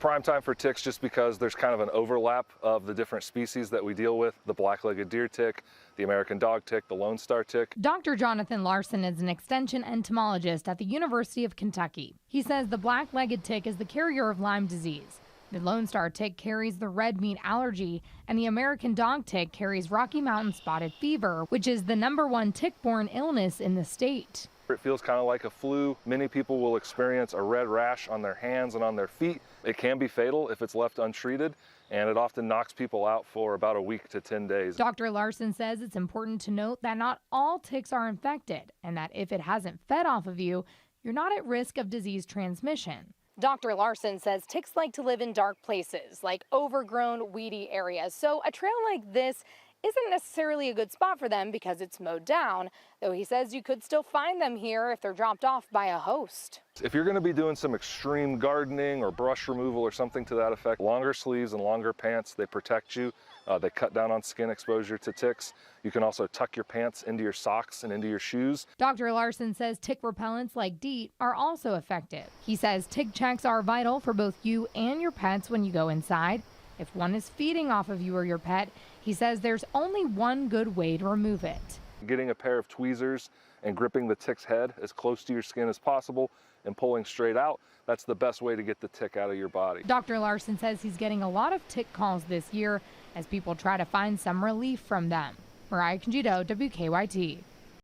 prime time for ticks just because there's kind of an overlap of the different species that we deal with: the black-legged deer tick, the American dog tick, the Lone Star tick. Dr. Jonathan Larson is an extension entomologist at the University of Kentucky. He says the black-legged tick is the carrier of Lyme disease. The Lone Star tick carries the red meat allergy, and the American dog tick carries Rocky Mountain spotted fever, which is the #1 tick-borne illness in the state. It feels kind of like a flu. Many people will experience a red rash on their hands and on their feet. It can be fatal if it's left untreated, and it often knocks people out for about a week to 10 days. Dr. Larson says it's important to note that not all ticks are infected, and that if it hasn't fed off of you, you're not at risk of disease transmission. Dr. Larson says ticks like to live in dark places, like overgrown, weedy areas. So a trail like this isn't necessarily a good spot for them because it's mowed down, though he says you could still find them here if they're dropped off by a host. If you're going to be doing some extreme gardening or brush removal or something to that effect, longer sleeves and longer pants, they protect you. They cut down on skin exposure to ticks. You can also tuck your pants into your socks and into your shoes. Dr. Larson says tick repellents like DEET are also effective. He says tick checks are vital for both you and your pets when you go inside. If one is feeding off of you or your pet, he says there's only one good way to remove it. Getting a pair of tweezers and gripping the tick's head as close to your skin as possible and pulling straight out, that's the best way to get the tick out of your body. Dr. Larson says he's getting a lot of tick calls this year as people try to find some relief from them. Mariah Conjito, WKYT.